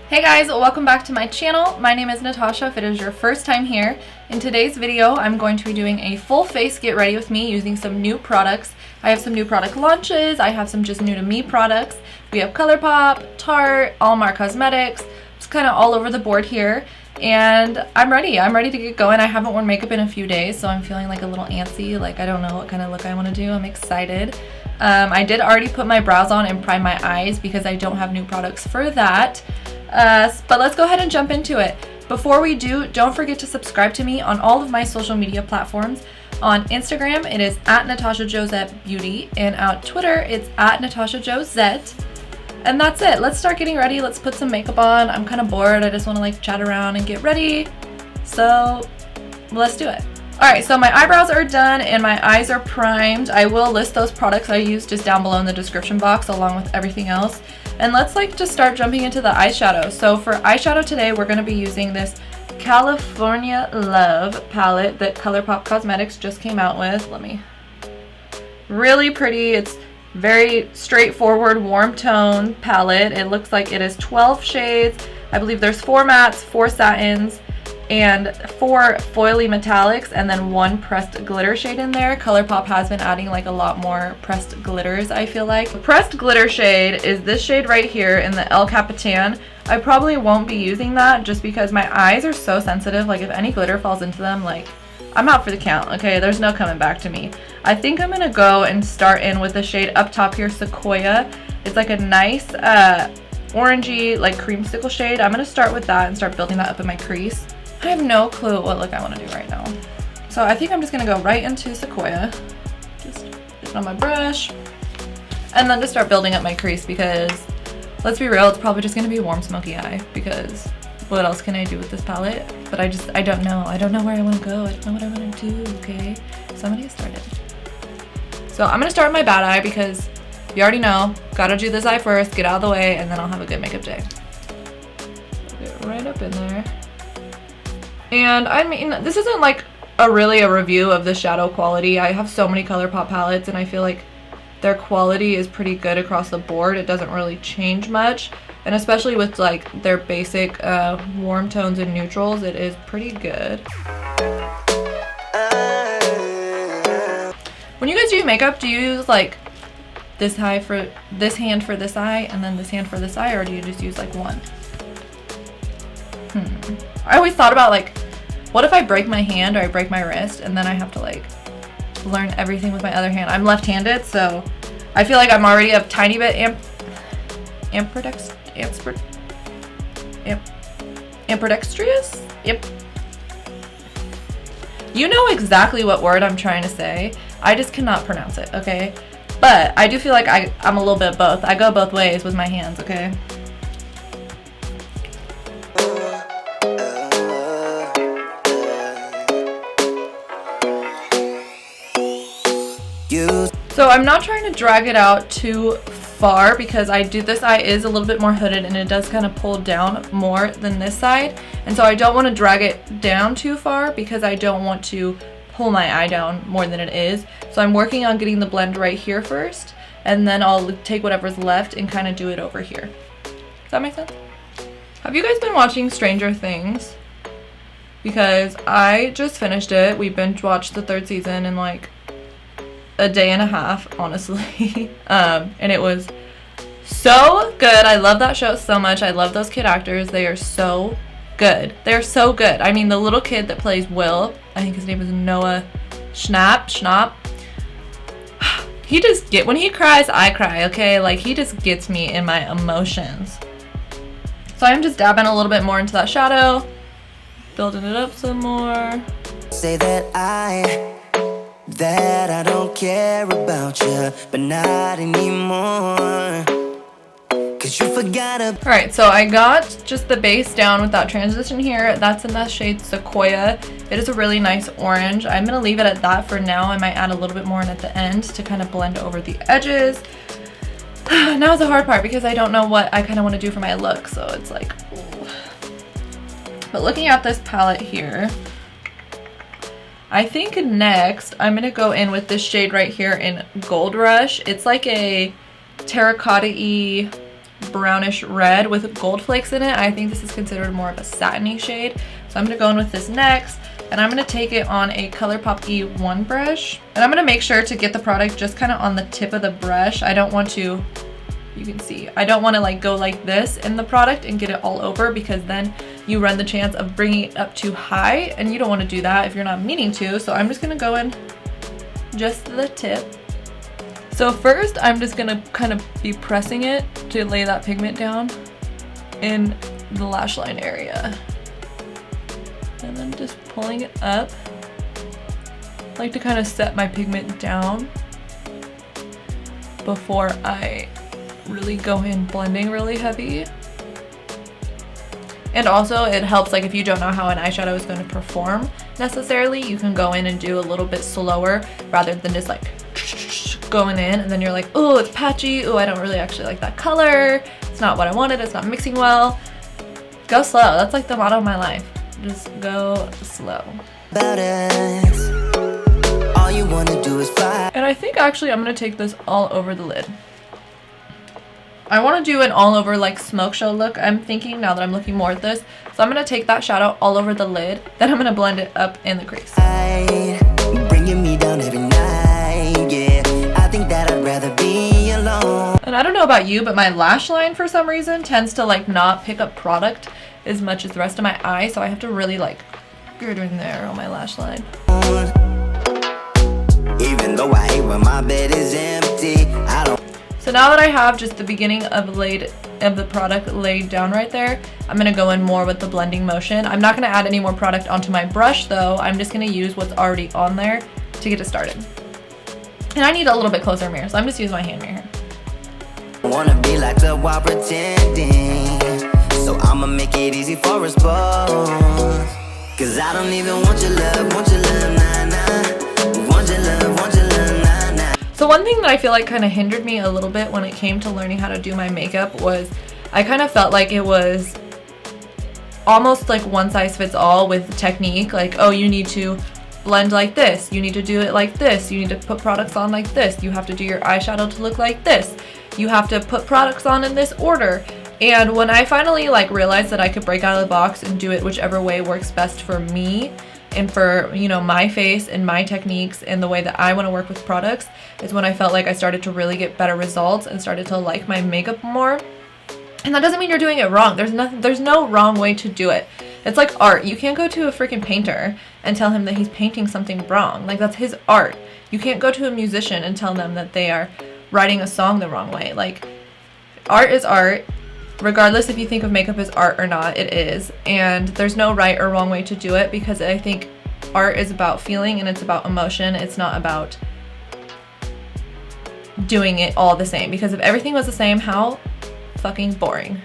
Hey guys, welcome back to my channel. My name is Natasha if it is your first time here. In today's video, I'm going to be doing a full face get ready with me using some new products. I have some new product launches, I have some just new to me products. We have ColourPop, Tarte, Allmar Cosmetics, just kind of all over the board here. And I'm ready to get going. I haven't worn makeup in a few days, so I'm feeling like a little antsy, like I don't know what kind of look I want to do. I'm excited. I did already put my brows on and prime my eyes because I don't have new products for that. But let's go ahead and jump into it. Before we do, don't forget to subscribe to me on all of my social media platforms. On Instagram, it is at NatashaJosetteBeauty, and on Twitter, it's at NatashaJosette. And that's it. Let's start getting ready. Let's put some makeup on. I'm kind of bored. I just want to like chat around and get ready. So let's do it. Alright, so my eyebrows are done and my eyes are primed. I will list those products I use just down below in the description box along with everything else. And let's just start jumping into the eyeshadow. So for eyeshadow today, we're going to be using this California Love palette that ColourPop Cosmetics just came out with. Really pretty. It's very straightforward, warm tone palette. It looks like it is 12 shades. I believe there's 4 mattes, 4 satins, and 4 foily metallics, and then 1 pressed glitter shade in there. ColourPop has been adding like a lot more pressed glitters, I feel like. The pressed glitter shade is this shade right here in the El Capitan. I probably won't be using that just because my eyes are so sensitive. Like if any glitter falls into them, like I'm out for the count, okay? There's no coming back to me. I think I'm gonna go and start in with the shade up top here, Sequoia. It's like a nice orangey, like creamsicle shade. I'm gonna start with that and start building that up in my crease. I have no clue what look I want to do right now. So I think I'm just going to go right into Sequoia. Just get it on my brush. And then just start building up my crease because, let's be real, it's probably just going to be a warm smoky eye because what else can I do with this palette? But I don't know. I don't know where I want to go. I don't know what I want to do, okay? So I'm going to get started. So I'm going to start with my bad eye because you already know, gotta do this eye first, get out of the way, and then I'll have a good makeup day. Get right up in there. And I mean, this isn't like really a review of the shadow quality. I have so many ColourPop palettes and I feel like their quality is pretty good across the board. It doesn't really change much. And especially with like their basic warm tones and neutrals, it is pretty good. When you guys do makeup, do you use like this hand for this eye and then this hand for this eye, or do you just use like one? I always thought about like, what if I break my hand or I break my wrist and then I have to like learn everything with my other hand. I'm left-handed, so I feel like I'm already a tiny bit ambidextrous? Yep. You know exactly what word I'm trying to say. I just cannot pronounce it, okay? But I do feel like I'm a little bit of both. I go both ways with my hands, okay? So I'm not trying to drag it out too far because this eye is a little bit more hooded and it does kind of pull down more than this side. And so I don't want to drag it down too far because I don't want to pull my eye down more than it is. So I'm working on getting the blend right here first, and then I'll take whatever's left and kind of do it over here. Does that make sense? Have you guys been watching Stranger Things? Because I just finished it. We binge watched the 3rd season in like a day and a half, honestly. And it was so good. I love that show so much. I love those kid actors. They are so good. They're so good. I mean, the little kid that plays Will, I think his name is Noah Schnapp. He just when he cries, I cry, okay? Like, he just gets me in my emotions. So I'm just dabbing a little bit more into that shadow, building it up some more. Say that I don't care about you, but not anymore. Cause you forgot about. Alright, so I got just the base down with that transition here. That's in the shade Sequoia. It is a really nice orange. I'm gonna leave it at that for now. I might add a little bit more in at the end to kind of blend over the edges. Now is the hard part because I don't know what I kind of want to do for my look, so it's like, ooh. But looking at this palette here, I think next I'm going to go in with this shade right here in Gold Rush. It's like a terracotta-y brownish red with gold flakes in it. I think this is considered more of a satiny shade. So I'm gonna go in with this next, and I'm gonna take it on a ColourPop E1 brush. And I'm gonna make sure to get the product just kind of on the tip of the brush. I don't want to, you can see, I don't want to like go like this in the product and get it all over, because then you run the chance of bringing it up too high, and you don't want to do that if you're not meaning to. So I'm just gonna go in just the tip. So first I'm just gonna kind of be pressing it to lay that pigment down in the lash line area, and then just pulling it up. I like to kind of set my pigment down before I really go in blending really heavy. And also it helps, like if you don't know how an eyeshadow is going to perform necessarily, you can go in and do a little bit slower rather than just like going in, and then you're like, oh, it's patchy, oh, I don't really actually like that color, it's not what I wanted, it's not mixing well. Go slow. That's like the motto of my life. Just go slow. All you wanna do is fly. And I think actually I'm gonna take this all over the lid. I want to do an all over like smoke show look, I'm thinking, now that I'm looking more at this. So I'm gonna take that shadow all over the lid, then I'm gonna blend it up in the crease. Bringing me down every night, yeah. I think that I'd rather be alone. And I don't know about you, but my lash line for some reason tends to like not pick up product as much as the rest of my eye, so I have to really like get in there on my lash line. Even though I hate when my bed is empty, I don't. So now that I have just the beginning of the product laid down right there, I'm gonna go in more with the blending motion. I'm not gonna add any more product onto my brush though. I'm just gonna use what's already on there to get it started. And I need a little bit closer mirror, so I'm just using my hand mirror. I wanna be like the while pretending, so I'ma make it easy for us both. Cause I don't even want your love, nah, nah. Want your love, nah, nah. So one thing that I feel like kind of hindered me a little bit when it came to learning how to do my makeup was I kind of felt like it was almost like one size fits all with technique. Like, oh, you need to blend like this, you need to do it like this, you need to put products on like this, you have to do your eyeshadow to look like this, you have to put products on in this order. And when I finally like realized that I could break out of the box and do it whichever way works best for me and for, you know, my face and my techniques and the way that I want to work with products, is when I felt like I started to really get better results and started to like my makeup more. And that doesn't mean you're doing it wrong. There's no wrong way to do it. It's like art. You can't go to a freaking painter and tell him that he's painting something wrong. Like, that's his art. You can't go to a musician and tell them that they are writing a song the wrong way. Like, art is art. Regardless if you think of makeup as art or not, it is. And there's no right or wrong way to do it, because I think art is about feeling and it's about emotion. It's not about doing it all the same, because if everything was the same, how fucking boring.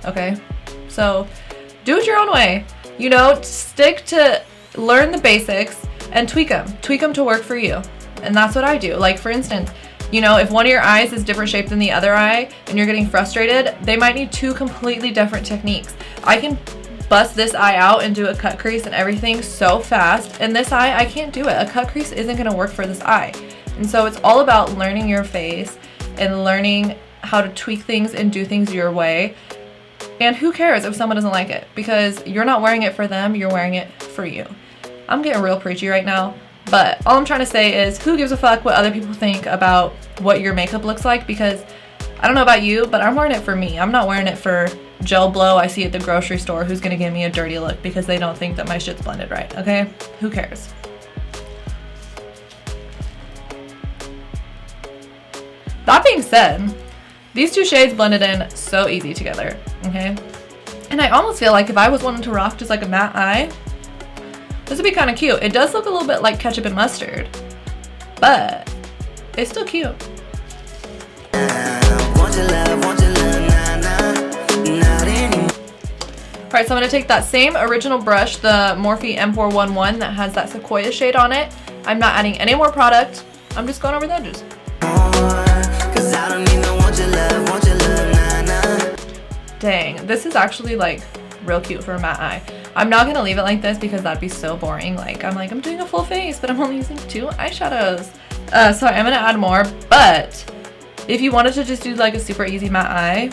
Okay? So do it your own way. You know, stick to, learn the basics and tweak them to work for you. And that's what I do. Like, for instance, you know, if one of your eyes is different shape than the other eye and you're getting frustrated, they might need two completely different techniques. I can bust this eye out and do a cut crease and everything so fast, and this eye, I can't do it. A cut crease isn't gonna work for this eye. And so it's all about learning your face and learning how to tweak things and do things your way. And who cares if someone doesn't like it, because you're not wearing it for them, you're wearing it for you. I'm getting real preachy right now. But all I'm trying to say is, who gives a fuck what other people think about what your makeup looks like? Because I don't know about you, but I'm wearing it for me. I'm not wearing it for Joe Blow I see at the grocery store who's gonna give me a dirty look because they don't think that my shit's blended right, okay? Who cares? That being said, these two shades blended in so easy together, okay? And I almost feel like if I was wanting to rock just like a matte eye, this would be kind of cute. It does look a little bit like ketchup and mustard, but it's still cute. Alright, so I'm going to take that same original brush, the Morphe M411 that has that Sequoia shade on it. I'm not adding any more product. I'm just going over the edges. Dang, this is actually like real cute for a matte eye. I'm not gonna leave it like this because that'd be so boring. Like, I'm doing a full face, but I'm only using 2 eyeshadows. So I'm gonna add more, but if you wanted to just do like a super easy matte eye,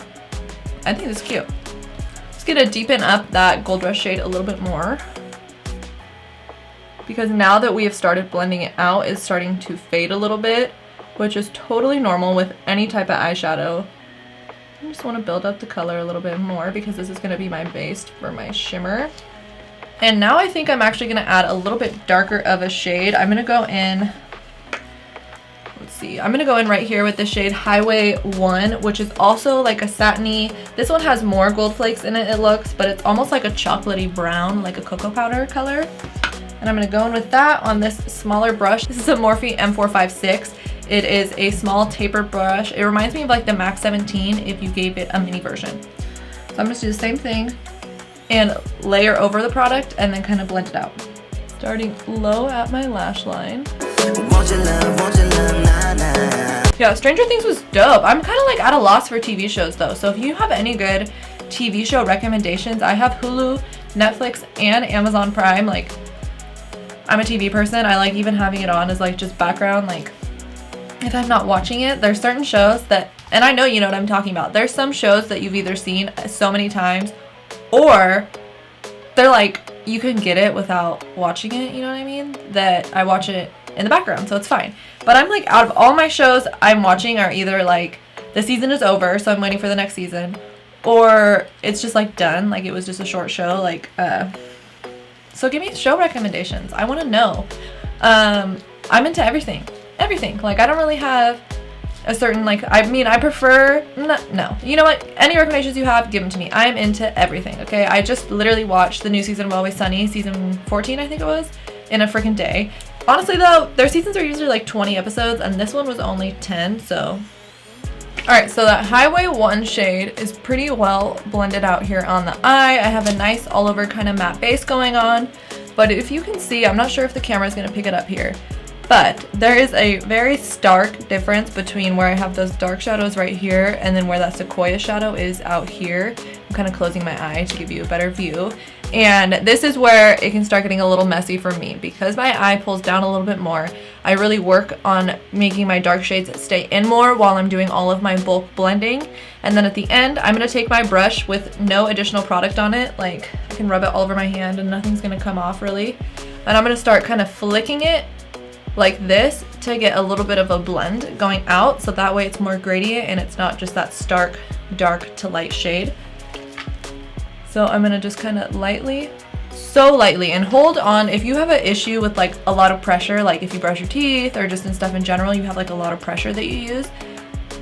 I think it's cute. Let's get to deepen up that Gold Rush shade a little bit more, because now that we have started blending it out, it's starting to fade a little bit, which is totally normal with any type of eyeshadow. I just want to build up the color a little bit more because this is going to be my base for my shimmer. And now I think I'm actually going to add a little bit darker of a shade. I'm going to go in, let's see, I'm going to go in right here with the shade Highway 1, which is also like a satiny. This one has more gold flakes in it, it looks, but it's almost like a chocolatey brown, like a cocoa powder color. And I'm going to go in with that on this smaller brush. This is a Morphe M456. It is a small taper brush. It reminds me of like the Max 17 if you gave it a mini version. So I'm going to do the same thing and layer over the product and then kind of blend it out. Starting low at my lash line. Yeah, Stranger Things was dope. I'm kind of like at a loss for TV shows though. So if you have any good TV show recommendations, I have Hulu, Netflix, and Amazon Prime. Like, I'm a TV person. I like even having it on as like just background. Like, if I'm not watching it, there's certain shows that, and I know you know what I'm talking about. There's some shows that you've either seen so many times or they're like, you can get it without watching it, you know what I mean? That I watch it in the background, so it's fine. But I'm like, out of all my shows I'm watching are either like, the season is over, so I'm waiting for the next season, or it's just like done, like it was just a short show, like, so give me show recommendations. I want to know. I'm into everything. Like, I don't really have a certain, like, I mean, I prefer, no. You know what? Any recommendations you have, give them to me. I am into everything, okay? I just literally watched the new season of Always Sunny, season 14, I think it was, in a freaking day. Honestly, though, their seasons are usually like 20 episodes, and this one was only 10, so. Alright, so that Highway 1 shade is pretty well blended out here on the eye. I have a nice all over kind of matte base going on, but if you can see, I'm not sure if the camera is going to pick it up here, but there is a very stark difference between where I have those dark shadows right here and then where that Sequoia shadow is out here. I'm kind of closing my eye to give you a better view. And this is where it can start getting a little messy for me because my eye pulls down a little bit more. I really work on making my dark shades stay in more while I'm doing all of my bulk blending. And then at the end, I'm going to take my brush with no additional product on it. Like, I can rub it all over my hand and nothing's going to come off really. And I'm going to start kind of flicking it like this to get a little bit of a blend going out, so that way it's more gradient and it's not just that stark dark to light shade. So I'm gonna just kind of lightly, so lightly, and hold on. If you have an issue with like a lot of pressure, like if you brush your teeth or just in stuff in general, you have like a lot of pressure that you use,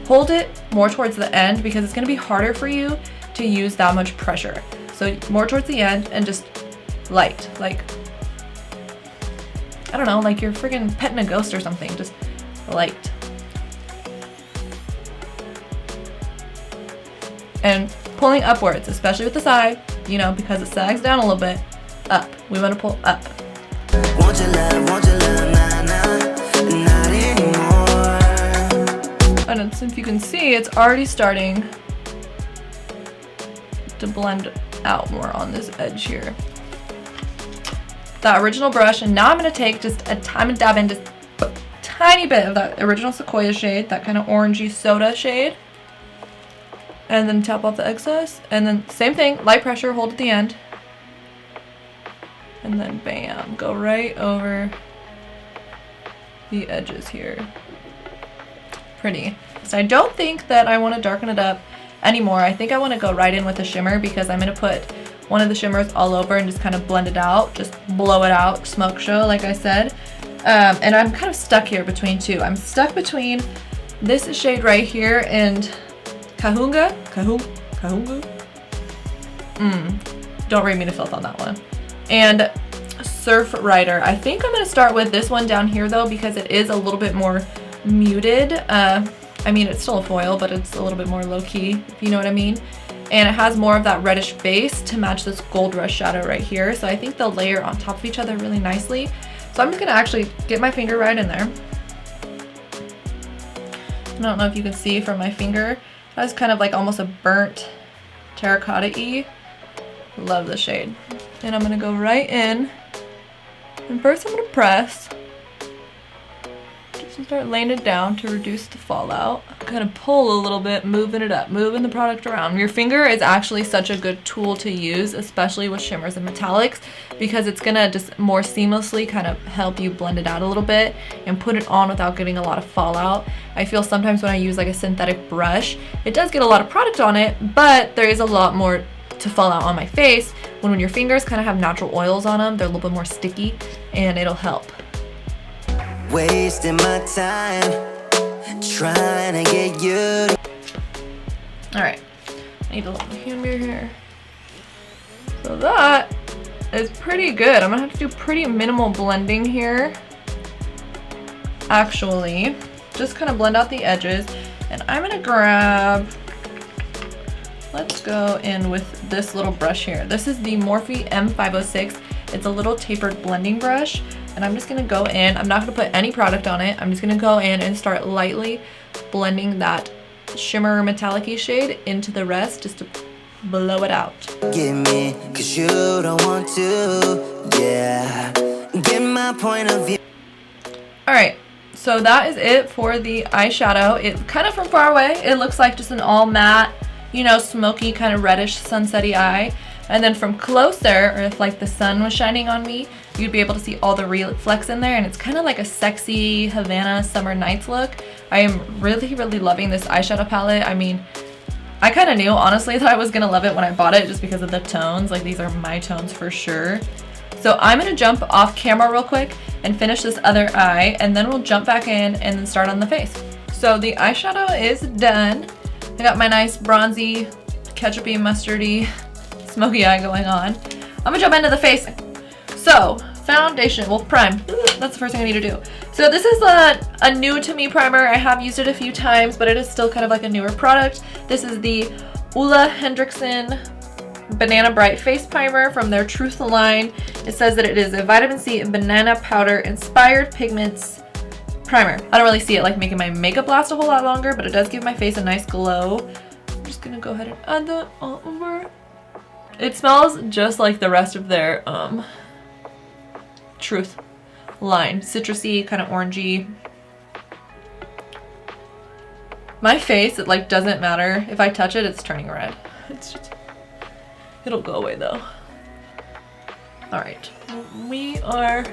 hold it more towards the end because it's gonna be harder for you to use that much pressure. So more towards the end and just light, like, I don't know, like you're freaking petting a ghost or something, just light. And pulling upwards, especially with the side, you know, because it sags down a little bit, up. We want to pull up. Want your love, nah, nah, not anymore. And if you can see, it's already starting to blend out more on this edge here. That original brush, and now I'm going to take just I'm going to dab in just a tiny bit of that original Sequoia shade, that kind of orangey soda shade, and then tap off the excess, and then same thing, light pressure, hold at the end, and then bam, go right over the edges here. Pretty. So I don't think that I want to darken it up anymore. I think I want to go right in with the shimmer because I'm going to put one of the shimmers all over and just kind of blend it out, just blow it out, smoke show like I said. And I'm kind of stuck here between two. I'm stuck between this shade right here and Kahunga. Don't read me to filth on that one. And Surf Rider. I think I'm going to start with this one down here though because it is a little bit more muted. I mean, it's still a foil, but it's a little bit more low-key, if you know what I mean. And it has more of that reddish base to match this Gold Rush shadow right here. So I think they'll layer on top of each other really nicely. So I'm just gonna actually get my finger right in there. I don't know if you can see from my finger. It has kind of like almost a burnt terracotta-y. Love the shade. And I'm gonna go right in. And first I'm gonna press. Just So start laying it down to reduce the fallout. Kind of pull a little bit, moving it up, moving the product around. Your finger is actually such a good tool to use, especially with shimmers and metallics, because it's gonna just more seamlessly kind of help you blend it out a little bit and put it on without getting a lot of fallout. I feel sometimes when I use like a synthetic brush, it does get a lot of product on it, but there is a lot more to fall out on my face when your fingers kind of have natural oils on them. They're a little bit more sticky and it'll help. Wasting my time trying to get you. All right, I need a little hand mirror here. So that is pretty good. I'm gonna have to do pretty minimal blending here. Actually, just kind of blend out the edges. And I'm gonna grab, let's go in with this little brush here. This is the Morphe M506. It's a little tapered blending brush. And I'm just gonna go in, I'm not gonna put any product on it. I'm just gonna go in and start lightly blending that shimmer metallic-y shade into the rest just to blow it out. Give me, 'cause you don't want to, yeah. Get my point of view. All right, so that is it for the eyeshadow. It kind of from far away, it looks like just an all matte, you know, smoky kind of reddish sunsetty eye. And then from closer, or if like the sun was shining on me, you'd be able to see all the reflex in there, and it's kind of like a sexy Havana summer nights look. I am really, really loving this eyeshadow palette. I mean, I kind of knew, honestly, that I was gonna love it when I bought it just because of the tones. Like, these are my tones for sure. So I'm gonna jump off camera real quick and finish this other eye, and then we'll jump back in and then start on the face. So the eyeshadow is done. I got my nice bronzy, ketchupy, mustardy, smoky eye going on. I'm gonna jump into the face. So, foundation, well, prime. That's the first thing I need to do. So this is a new to me primer. I have used it a few times, but it is still kind of like a newer product. This is the Ole Henriksen Banana Bright Face Primer from their Truth line. It says that it is a vitamin C and banana powder inspired pigments primer. I don't really see it like making my makeup last a whole lot longer, but it does give my face a nice glow. I'm just gonna go ahead and add that all over. It smells just like the rest of their Truth line. Citrusy, kind of orangey. My face, it like doesn't matter. If I touch it, it's turning red. It's just, it'll go away though. All right, we are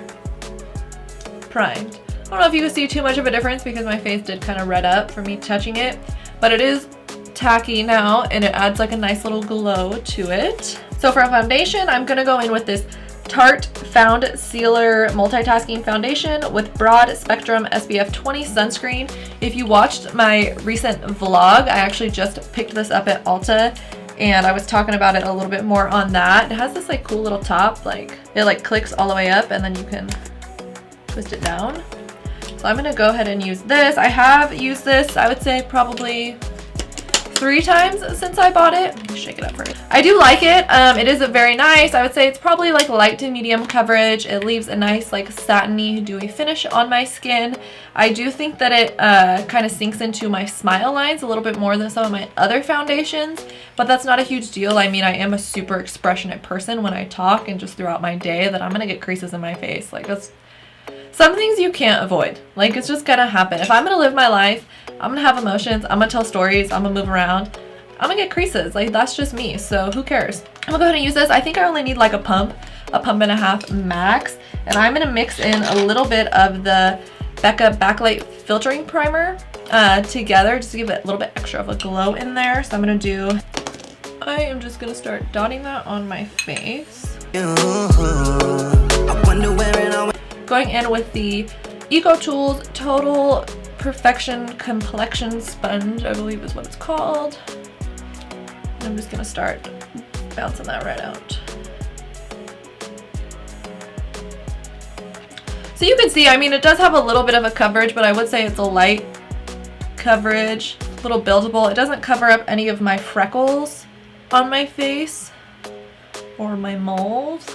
primed. I don't know if you can see too much of a difference because my face did kind of red up from me touching it, but it is tacky now and it adds like a nice little glow to it. So for a foundation, I'm gonna go in with this Tarte Found Sealer Multitasking Foundation with Broad Spectrum SPF 20 sunscreen. If you watched my recent vlog, I actually just picked this up at Ulta and I was talking about it a little bit more on that. It has this like cool little top, like it like clicks all the way up and then you can twist it down. So I'm gonna go ahead and use this. I have used this, I would say probably 3 times since I bought it. Let me shake it up first. I do like it. It is very nice. I would say it's probably like light to medium coverage. It leaves a nice like satiny, dewy finish on my skin. I do think that it kind of sinks into my smile lines a little bit more than some of my other foundations, but that's not a huge deal. I mean, I am a super expressionate person when I talk and just throughout my day that I'm gonna get creases in my face. Like, that's some things you can't avoid. Like, it's just gonna happen. If I'm gonna live my life, I'm gonna have emotions, I'm gonna tell stories, I'm gonna move around, I'm gonna get creases. Like, that's just me, so who cares? I'm gonna go ahead and use this. I think I only need like a pump and a half max, and I'm gonna mix in a little bit of the Becca Backlight Filtering Primer together just to give it a little bit extra of a glow in there. So I am just gonna start dotting that on my face. Going in with the Eco Tools Total Perfection Complexion Sponge, I believe is what it's called. And I'm just gonna start bouncing that right out. So you can see, I mean, it does have a little bit of a coverage, but I would say it's a light coverage, a little buildable. It doesn't cover up any of my freckles on my face or my moles,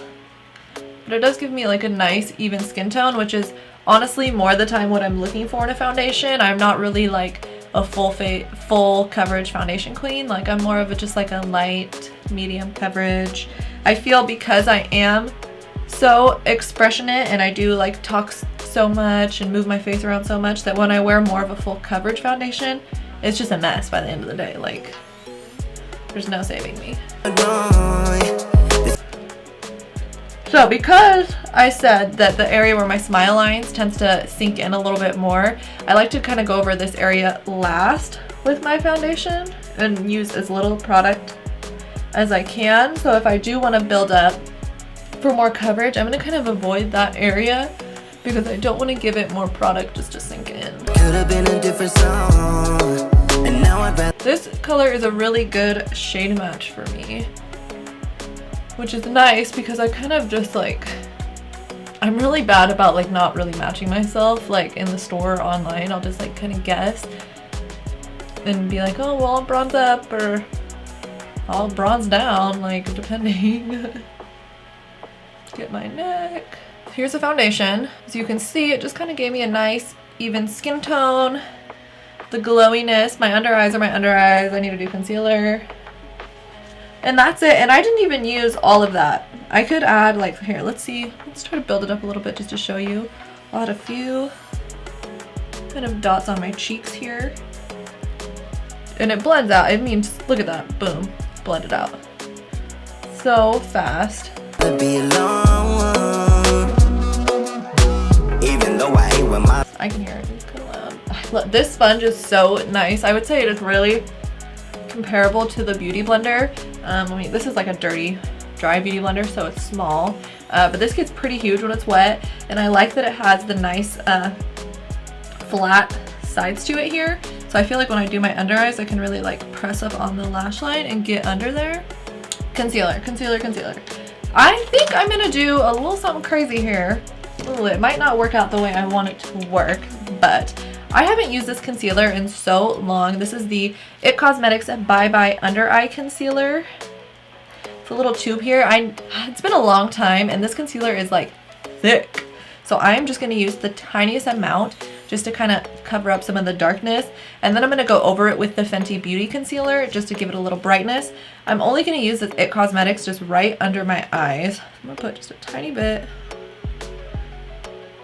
but it does give me like a nice even skin tone, which is honestly more of the time what I'm looking for in a foundation. I'm not really like a full coverage foundation queen. Like, I'm more of a just like a light medium coverage. I feel because I am so expressionate and I do like talk so much and move my face around so much that when I wear more of a full coverage foundation, it's just a mess by the end of the day. Like, there's no saving me. So because I said that the area where my smile lines tends to sink in a little bit more, I like to kind of go over this area last with my foundation and use as little product as I can. So if I do want to build up for more coverage, I'm going to kind of avoid that area because I don't want to give it more product just to sink in. Could've been a different song, and now I'd rather. This color is a really good shade match for me, which is nice because I kind of just like, I'm really bad about like not really matching myself like in the store or online. I'll just like kind of guess and be like, oh well, I'll bronze up or I'll bronze down, like depending. Get my neck. Here's the foundation. As you can see, it just kind of gave me a nice even skin tone. The glowiness. My under eyes are my under eyes. I need to do concealer. And that's it. And I didn't even use all of that. I could add like, here, let's see. Let's try to build it up a little bit just to show you. I'll add a few kind of dots on my cheeks here. And it blends out. It means, look at that. Boom. Blended out. So fast. Be alone, even though I hate when my. I can hear it. It's kind of loud. This sponge is so nice. I would say it is really comparable to the Beauty Blender. I mean, this is like a dirty, dry Beauty Blender, so it's small. But this gets pretty huge when it's wet, and I like that it has the nice flat sides to it here. So I feel like when I do my under eyes, I can really like press up on the lash line and get under there. Concealer, concealer, concealer. I think I'm gonna do a little something crazy here. Ooh, it might not work out the way I want it to work, but I haven't used this concealer in so long. This is the IT Cosmetics Bye Bye Under Eye Concealer. It's a little tube here. It's been a long time, and this concealer is like thick. So I'm just gonna use the tiniest amount just to kind of cover up some of the darkness. And then I'm gonna go over it with the Fenty Beauty Concealer just to give it a little brightness. I'm only gonna use this IT Cosmetics just right under my eyes. I'm gonna put just a tiny bit.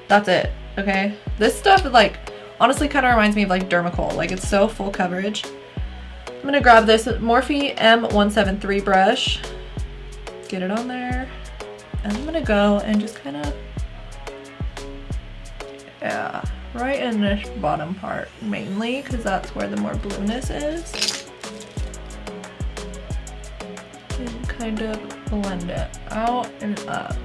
That's it, okay? This stuff is like, honestly kind of reminds me of like Dermacol. Like it's so full coverage. I'm gonna grab this Morphe M173 brush, get it on there, and I'm gonna go and just kind of, yeah, right in this bottom part mainly, because that's where the more blueness is. And kind of blend it out and up.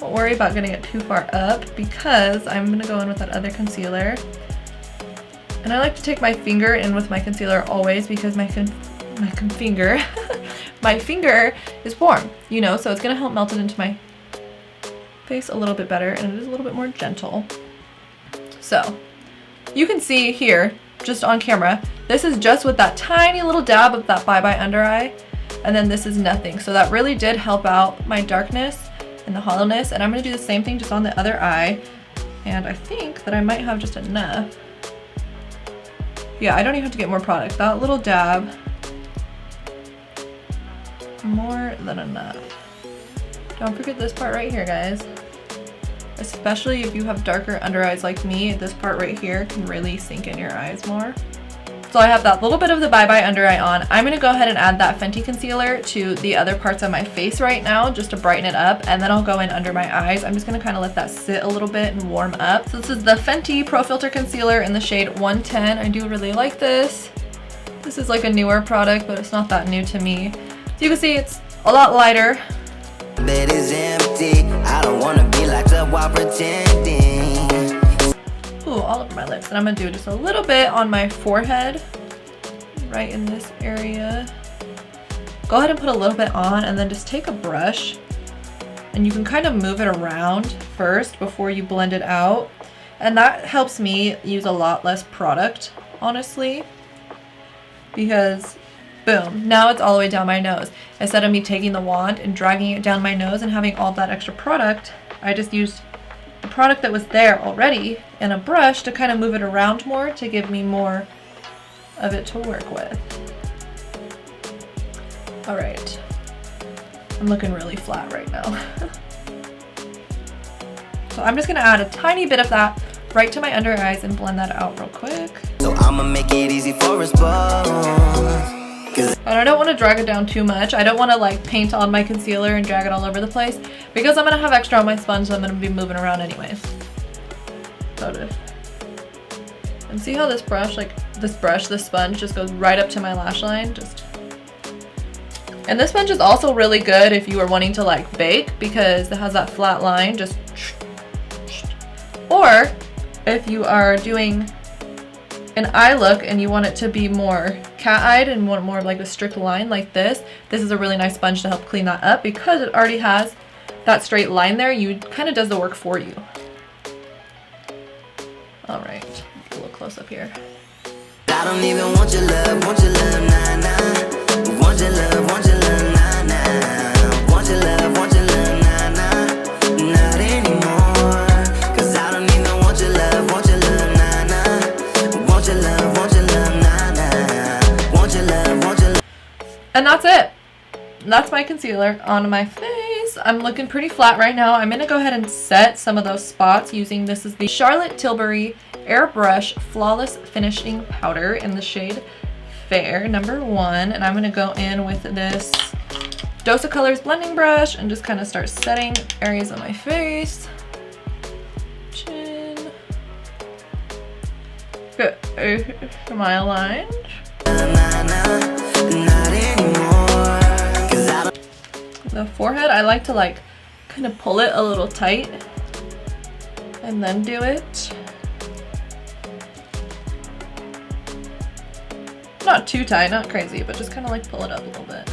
Don't worry about getting it too far up because I'm gonna go in with that other concealer. And I like to take my finger in with my concealer always because my finger my finger is warm, you know, so it's gonna help melt it into my face a little bit better, and it is a little bit more gentle. So you can see here just on camera, this is just with that tiny little dab of that Bye Bye Under Eye, and then this is nothing. So that really did help out my darkness and the hollowness, and I'm gonna do the same thing just on the other eye, and I think that I might have just enough. Yeah, I don't even have to get more product. That little dab, more than enough. Don't forget this part right here, guys. Especially if you have darker under eyes like me, this part right here can really sink in your eyes more. So I have that little bit of the Bye Bye Under Eye on. I'm gonna go ahead and add that Fenty concealer to the other parts of my face right now just to brighten it up, and then I'll go in under my eyes. I'm just gonna kind of let that sit a little bit and warm up. So this is the Fenty Pro Filter Concealer in the shade 110. I do really like this. This is like a newer product, but it's not that new to me. So you can see it's a lot lighter. Bed is empty. I don't wanna be locked up while pretending. Ooh, all over my lips. And I'm gonna do just a little bit on my forehead, right in this area. Go ahead and put a little bit on, and then just take a brush, and you can kind of move it around first before you blend it out. And that helps me use a lot less product, honestly, because boom, now it's all the way down my nose. Instead of me taking the wand and dragging it down my nose and having all that extra product, I just used the product that was there already and a brush to kind of move it around more to give me more of it to work with. All right, I'm looking really flat right now. So I'm just gonna add a tiny bit of that right to my under eyes and blend that out real quick. So I'ma make it easy for us both. And I don't want to drag it down too much. I don't want to like paint on my concealer and drag it all over the place because I'm gonna have extra on my sponge, so I'm gonna be moving around anyways. And see how this brush, this sponge just goes right up to my lash line. And this sponge is also really good if you are wanting to like bake because it has that flat line. Or if you are doing an eye look and you want it to be more cat-eyed and want more of like a strict line like this is a really nice sponge to help clean that up because it already has that straight line there. You kind of does the work for you. All right, a little close up here. I don't even want your love, nah, nah. Want your love, nah, nah. Want your love, nah, nah. Not anymore. Cause I don't even want your love, nah, nah. Want your love, nah, nah. Want your love. And that's it. That's my concealer on my face. I'm looking pretty flat right now. I'm gonna go ahead and set some of those spots using, this is the Charlotte Tilbury Airbrush Flawless Finishing Powder in the shade Fair #1. And I'm gonna go in with this Dose of Colors blending brush and just kind of start setting areas of my face. Chin. Good. Am I aligned? The forehead, I like to like kind of pull it a little tight and then do it. Not too tight, not crazy, but just kind of like pull it up a little bit.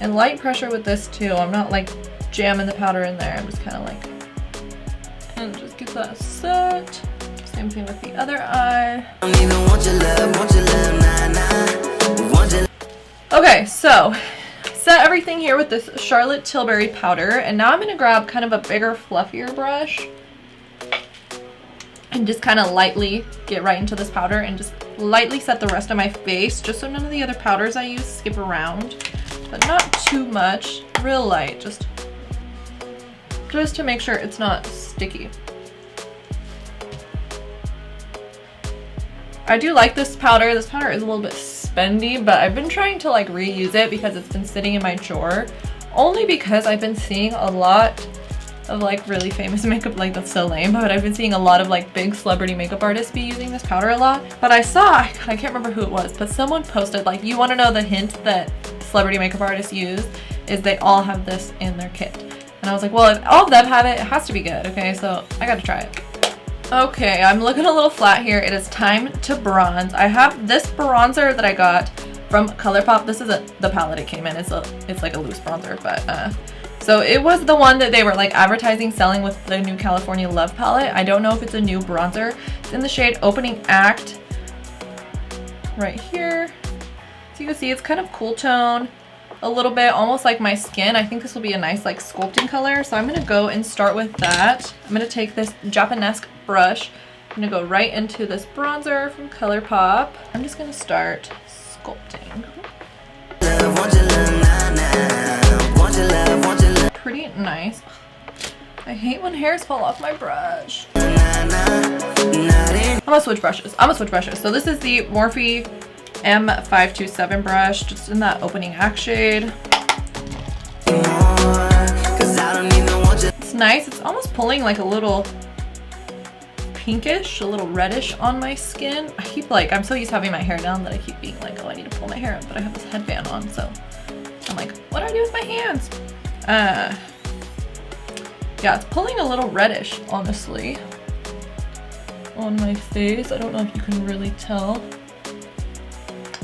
And light pressure with this too. I'm not like jamming the powder in there. I'm just kind of like, and just get that set. Same thing with the other eye. Okay, so set everything here with this Charlotte Tilbury powder, and now I'm going to grab kind of a bigger, fluffier brush and just kind of lightly get right into this powder and just lightly set the rest of my face, just so none of the other powders I use skip around, but not too much, real light, just to make sure it's not sticky. I do like this powder. This powder is a little bit spendy, but I've been trying to like reuse it because it's been sitting in my drawer, only because I've been seeing a lot of like really famous makeup, like that's so lame, but I've been seeing a lot of like big celebrity makeup artists be using this powder a lot. But I saw, I can't remember who it was, but someone posted like, you want to know the hint that celebrity makeup artists use is they all have this in their kit. And I was like, well, if all of them have it, it has to be good. Okay, so I gotta try it. Okay, I'm looking a little flat here. It is time to bronze. I have this bronzer that I got from ColourPop. This is the palette it came in. It's like a loose bronzer, but so it was the one that they were like advertising selling with the new California Love palette. I don't know if it's a new bronzer. It's in the shade Opening Act right here. So you can see it's kind of cool tone, a little bit almost like my skin. I think this will be a nice like sculpting color. So I'm gonna go and start with that. I'm gonna take this Japanesque brush. I'm gonna go right into this bronzer from ColourPop. I'm just gonna start sculpting. Pretty nice. I hate when hairs fall off my brush. I'm gonna switch brushes. So this is the Morphe M527 brush, just in that Opening Act shade. It's nice. It's almost pulling like a little pinkish, a little reddish on my skin. I keep like, I'm so used to having my hair down that I keep being like, oh, I need to pull my hair up, but I have this headband on, so I'm like, what do I do with my hands? Yeah, it's pulling a little reddish, honestly, on my face. I don't know if you can really tell,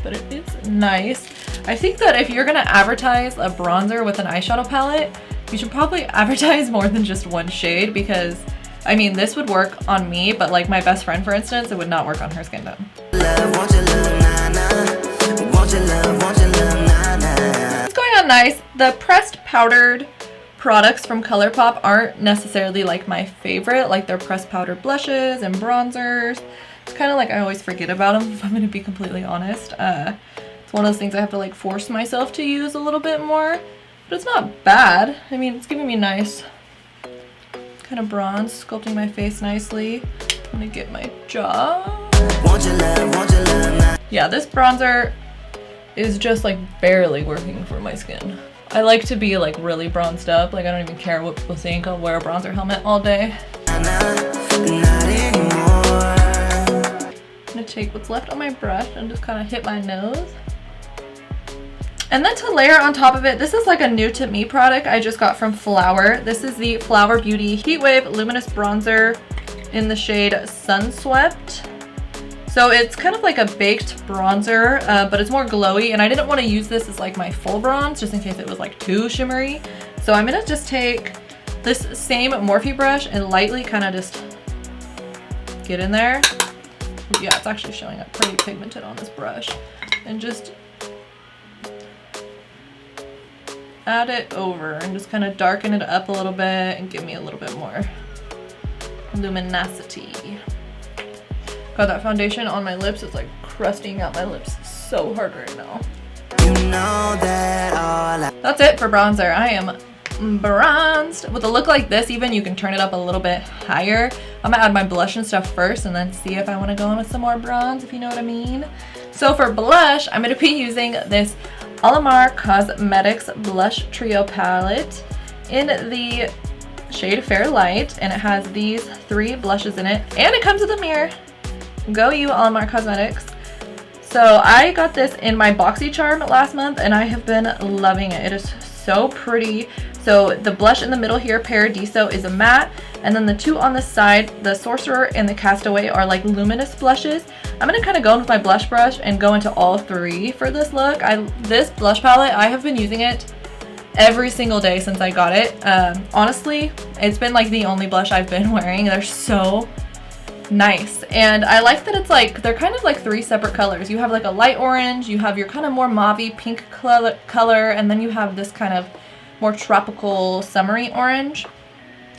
but it is nice. I think that if you're gonna advertise a bronzer with an eyeshadow palette, you should probably advertise more than just one shade, because I mean, this would work on me, but like my best friend, for instance, it would not work on her skin tone. It's going on nice. The pressed powdered products from ColourPop aren't necessarily like my favorite, like their pressed powder blushes and bronzers. It's kind of like I always forget about them, if I'm going to be completely honest. It's one of those things I have to like force myself to use a little bit more, but it's not bad. I mean, it's giving me nice kind of bronze, sculpting my face nicely. I'm gonna get my jaw. Want your love, want your love. Yeah, this bronzer is just like barely working for my skin. I like to be like really bronzed up. Like I don't even care what people think. I'll wear a bronzer helmet all day. Not anymore. I'm gonna take what's left on my brush and just kind of hit my nose. And then to layer on top of it, this is like a new to me product I just got from Flower. This is the Flower Beauty Heatwave Luminous Bronzer in the shade Sunswept. So it's kind of like a baked bronzer, but it's more glowy, and I didn't want to use this as like my full bronze just in case it was like too shimmery. So I'm gonna just take this same Morphe brush and lightly kind of just get in there. Yeah, it's actually showing up pretty pigmented on this brush. And just add it over and just kind of darken it up a little bit and give me a little bit more luminosity. God, that foundation on my lips is like crusting out my lips so hard right now. You know that all That's it for bronzer. I am bronzed. With a look like this, even you can turn it up a little bit higher. I'm gonna add my blush and stuff first and then see if I want to go in with some more bronze, if you know what I mean. So for blush, I'm gonna be using this Alamar Cosmetics Blush Trio palette in the shade Fair Light, and it has these 3 blushes in it, and it comes with a mirror. Go you, Alamar Cosmetics. So I got this in my Boxy Charm last month and I have been loving it. It is so pretty. So the blush in the middle here, Paradiso, is a matte, and then the 2 on the side, the Sorcerer and the Castaway, are like luminous blushes. I'm gonna kind of go in with my blush brush and go into all 3 for this look. This blush palette, I have been using it every single day since I got it. Honestly, it's been like the only blush I've been wearing. They're so nice, and I like that it's like they're kind of like 3 separate colors. You have like a light orange, you have your kind of more mauvey pink color, and then you have this kind of more tropical summery orange.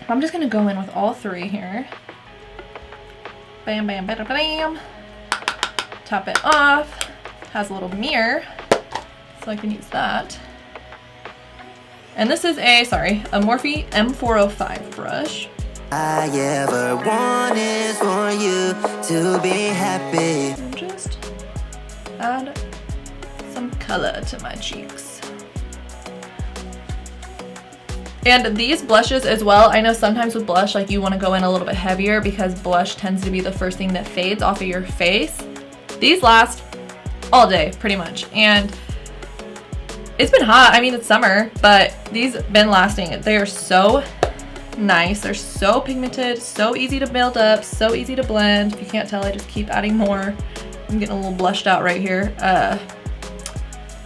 I'm just gonna go in with all 3 here. Bam, bam, bam, bam. Top it off. Has a little mirror, so I can use that. And this is a Morphe M405 brush. I ever want is for you to be happy. And just add some color to my cheeks. And these blushes as well, I know sometimes with blush, like you want to go in a little bit heavier because blush tends to be the first thing that fades off of your face. These last all day, pretty much. And it's been hot. I mean, it's summer, but these have been lasting. They are so nice. They're so pigmented, so easy to build up, so easy to blend. If you can't tell, I just keep adding more. I'm getting a little blushed out right here.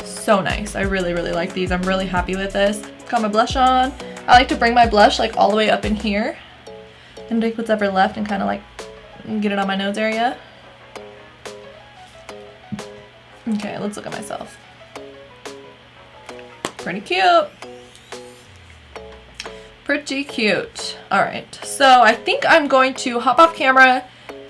So nice. I really, really like these. I'm really happy with this. Got my blush on. I like to bring my blush like all the way up in here and take what's ever left and kind of like get it on my nose area. Okay, let's look at myself. Pretty cute. Pretty cute. All right, so I think I'm going to hop off camera,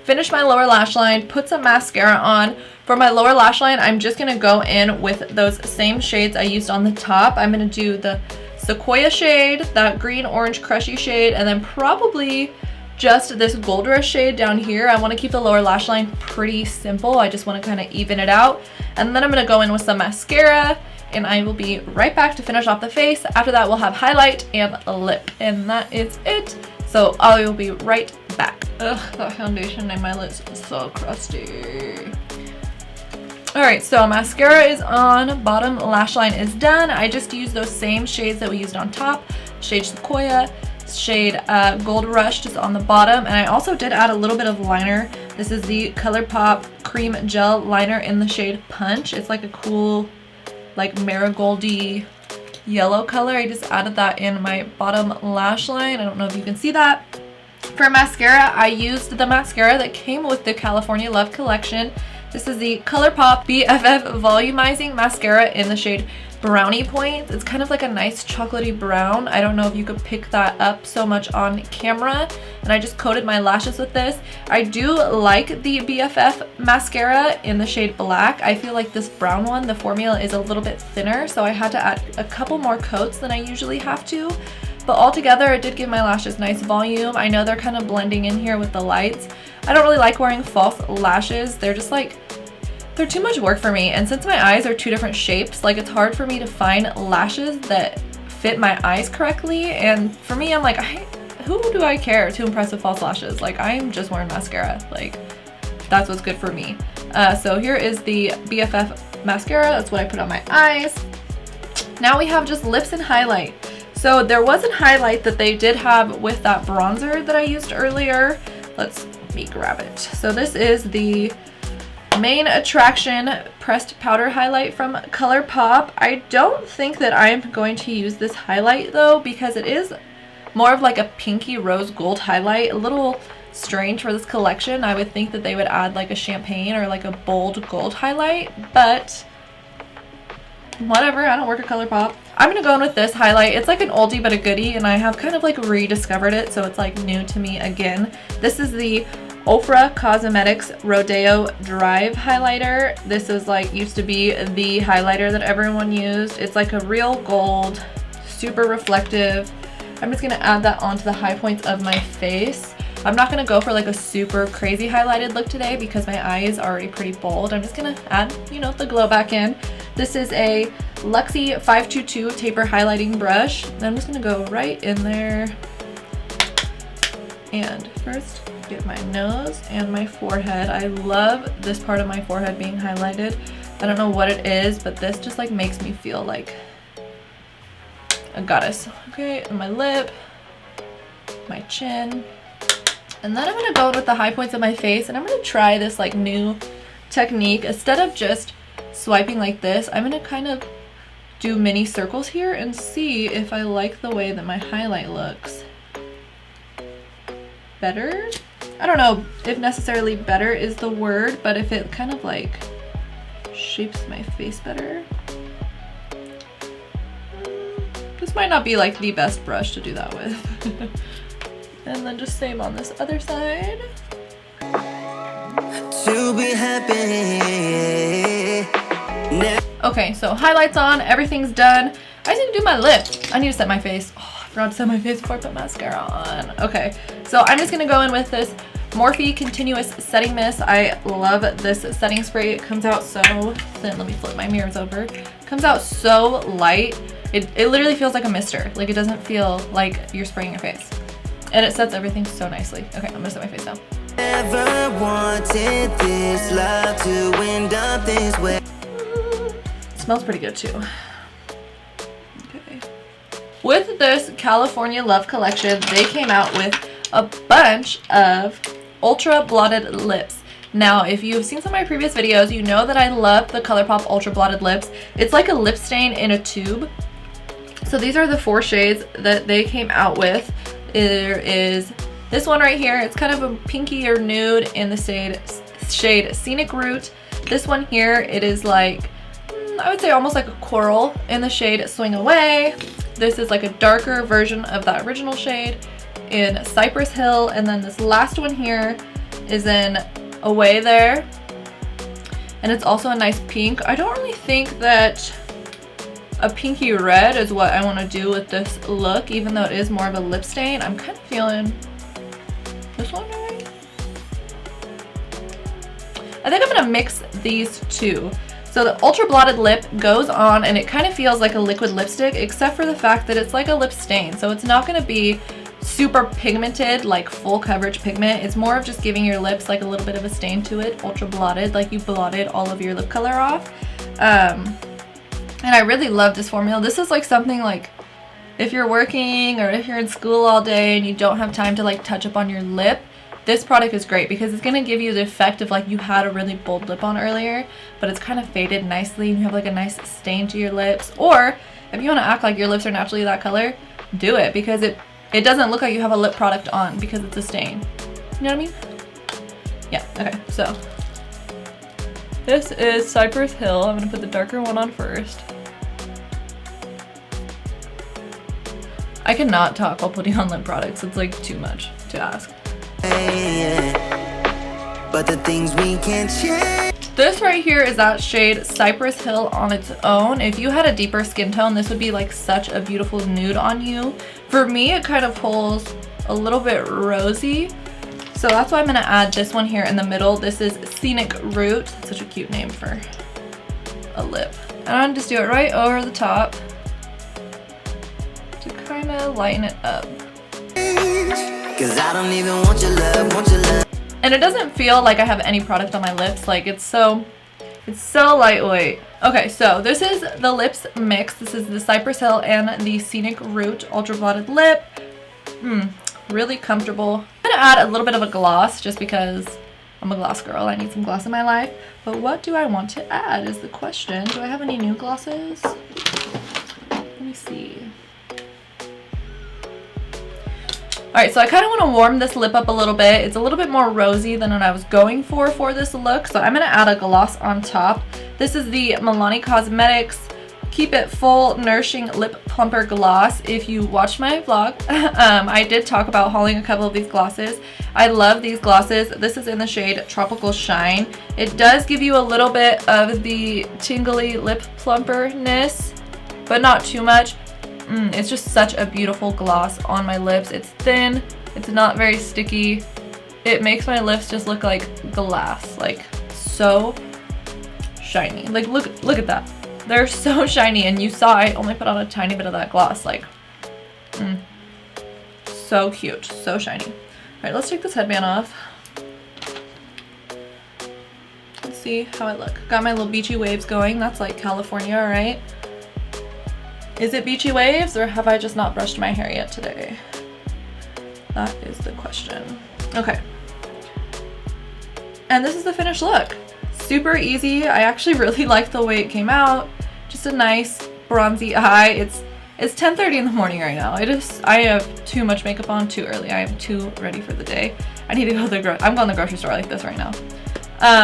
finish my lower lash line, put some mascara on. For my lower lash line, I'm just gonna go in with those same shades I used on the top. I'm gonna do the Sequoia shade, that green orange crushy shade, and then probably just this gold rush shade down here. I want to keep the lower lash line pretty simple. I just want to kind of even it out. And then I'm going to go in with some mascara, and I will be right back to finish off the face. After that, we'll have highlight and a lip, and that is it. So I will be right back. Ugh, that foundation in my lips is so crusty. Alright, so mascara is on, bottom lash line is done. I just used those same shades that we used on top, shade Sequoia, shade Gold Rush just on the bottom, and I also did add a little bit of liner. This is the ColourPop Cream Gel Liner in the shade Punch. It's like a cool, like marigoldy yellow color. I just added that in my bottom lash line. I don't know if you can see that. For mascara, I used the mascara that came with the California Love collection. This is the ColourPop BFF Volumizing Mascara in the shade Brownie Points. It's kind of like a nice chocolatey brown. I don't know if you could pick that up so much on camera. And I just coated my lashes with this. I do like the BFF mascara in the shade Black. I feel like this brown one, the formula is a little bit thinner, so I had to add a couple more coats than I usually have to. but altogether it did give my lashes nice volume. I know they're kind of blending in here with the lights. I don't really like wearing false lashes. They're just like, they're too much work for me, and since my eyes are two different shapes, like it's hard for me to find lashes that fit my eyes correctly. And for me, I'm like, who do I care to impress with false lashes? Like, I'm just wearing mascara. Like, that's what's good for me. So here is the BFF mascara. That's what I put on my eyes. Now we have just lips and highlight. So there was a highlight that they did have with that bronzer that I used earlier. Let me grab it. So this is the Main Attraction Pressed Powder Highlight from ColourPop. I don't think that I'm going to use this highlight though, because it is more of like a pinky rose gold highlight. A little strange for this collection. I would think that they would add like a champagne or like a bold gold highlight, but whatever, I don't work at ColourPop. I'm gonna go in with this highlight. It's like an oldie but a goodie, and I have kind of like rediscovered it, so it's like new to me again. This is the Ofra Cosmetics Rodeo Drive highlighter. This is like, used to be the highlighter that everyone used. It's like a real gold, super reflective. I'm just gonna add that onto the high points of my face. I'm not gonna go for like a super crazy highlighted look today because my eyes are already pretty bold. I'm just gonna add, you know, the glow back in. This is a Luxie 522 taper highlighting brush. I'm just gonna go right in there. And first, get my nose and my forehead. I love this part of my forehead being highlighted. I don't know what it is, but this just like makes me feel like a goddess. Okay, and my lip, my chin. And then I'm gonna go in with the high points of my face, and I'm gonna try this like new technique. Instead of just swiping like this, I'm gonna kind of do mini circles here and see if I like the way that my highlight looks. Better? I don't know if necessarily better is the word, but if it kind of like shapes my face better. This might not be like the best brush to do that with. And then just same on this other side. To be happy. Okay, so highlights on, everything's done. I just need to do my lip. I need to set my face. Oh, I forgot to set my face before I put mascara on. Okay, so I'm just gonna go in with this Morphe Continuous Setting Mist. I love this setting spray. It comes out so thin. Let me flip my mirrors over. It comes out so light. It literally feels like a mister. Like, it doesn't feel like you're spraying your face. And it sets everything so nicely. Okay, I'm gonna set my face down. Never wanted this love to end up this way. Smells pretty good too. Okay. With this California Love collection, they came out with a bunch of ultra blotted lips. Now, if you've seen some of my previous videos, you know that I love the ColourPop ultra blotted lips. It's like a lip stain in a tube. So these are the 4 shades that they came out with. There is this one right here. It's kind of a pinky or nude in the shade Scenic Route. This one here, it is like, I would say almost like a coral in the shade Swing Away. This is like a darker version of that original shade in Cypress Hill. And then this last one here is in Away There. And it's also a nice pink. I don't really think that a pinky red is what I want to do with this look, even though it is more of a lip stain. I'm kind of feeling this one, right? I think I'm going to mix these two. So the ultra blotted lip goes on and it kind of feels like a liquid lipstick, except for the fact that it's like a lip stain. So it's not going to be super pigmented, like full coverage pigment. It's more of just giving your lips like a little bit of a stain to it, ultra blotted, like you blotted all of your lip color off. And I really love this formula. This is like something like if you're working or if you're in school all day and you don't have time to like touch up on your lip, this product is great because it's going to give you the effect of like you had a really bold lip on earlier, but it's kind of faded nicely and you have like a nice stain to your lips. Or if you want to act like your lips are naturally that color, do it, because it doesn't look like you have a lip product on because it's a stain. You know what I mean? Yeah, okay, so this is Cypress Hill. I'm going to put the darker one on first. I cannot talk while putting on lip products. It's like too much to ask. But the things we can't change. This right here is that shade Cypress Hill on its own. If you had a deeper skin tone, this would be like such a beautiful nude on you. For me, it kind of pulls a little bit rosy. So that's why I'm gonna add this one here in the middle. This is Scenic Root. That's such a cute name for a lip. And I'm gonna just do it right over the top to kind of lighten it up. 'Cause I don't even want your love, want your love. And it doesn't feel like I have any product on my lips. Like it's so lightweight. Okay, so this is the lips mix. This is the Cypress Hill and the Scenic Root Ultra Blotted Lip. Really comfortable. I'm gonna add a little bit of a gloss just because I'm a gloss girl. I need some gloss in my life. But what do I want to add is the question. Do I have any new glosses? Let me see. Alright, so I kind of want to warm this lip up a little bit. It's a little bit more rosy than what I was going for this look. So I'm going to add a gloss on top. This is the Milani Cosmetics Keep It Full Nourishing Lip Plumper Gloss. If you watched my vlog, I did talk about hauling a couple of these glosses. I love these glosses. This is in the shade Tropical Shine. It does give you a little bit of the tingly lip plumperness, but not too much. It's just such a beautiful gloss on my lips. It's thin, it's not very sticky. It makes my lips just look like glass, like so shiny. Like look at that. They're so shiny, and you saw I only put on a tiny bit of that gloss. Like, so cute, so shiny. All right, let's take this headband off. Let's see how I look. Got my little beachy waves going. That's like California, all right? Is it beachy waves, or have I just not brushed my hair yet today? That is the question. Okay. And this is the finished look. Super easy. I actually really like the way it came out. Just a nice bronzy eye. It's 10:30 in the morning right now. I have too much makeup on too early. I am too ready for the day. I need to go to the I'm going to the grocery store like this right now.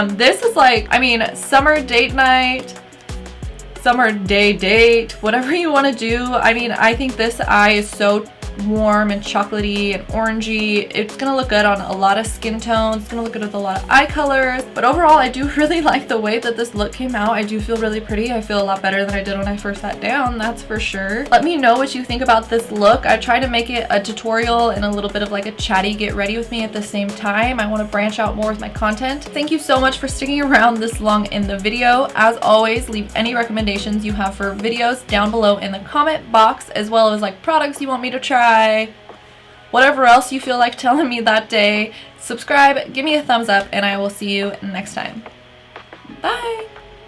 This is like, I mean, summer date night, summer day date, whatever you want to do. I mean, I think this eye is so warm and chocolatey and orangey. It's gonna look good on a lot of skin tones. It's gonna look good with a lot of eye colors. But overall, I do really like the way that this look came out. I do feel really pretty. I feel a lot better than I did when I first sat down, that's for sure. Let me know what you think about this look. I try to make it a tutorial and a little bit of like a chatty get ready with me at the same time. I want to branch out more with my content. Thank you so much for sticking around this long in the video. As always, leave any recommendations you have for videos down below in the comment box, as well as like products you want me to try, whatever else you feel like telling me that day. Subscribe, give me a thumbs up, and I will see you next time. Bye!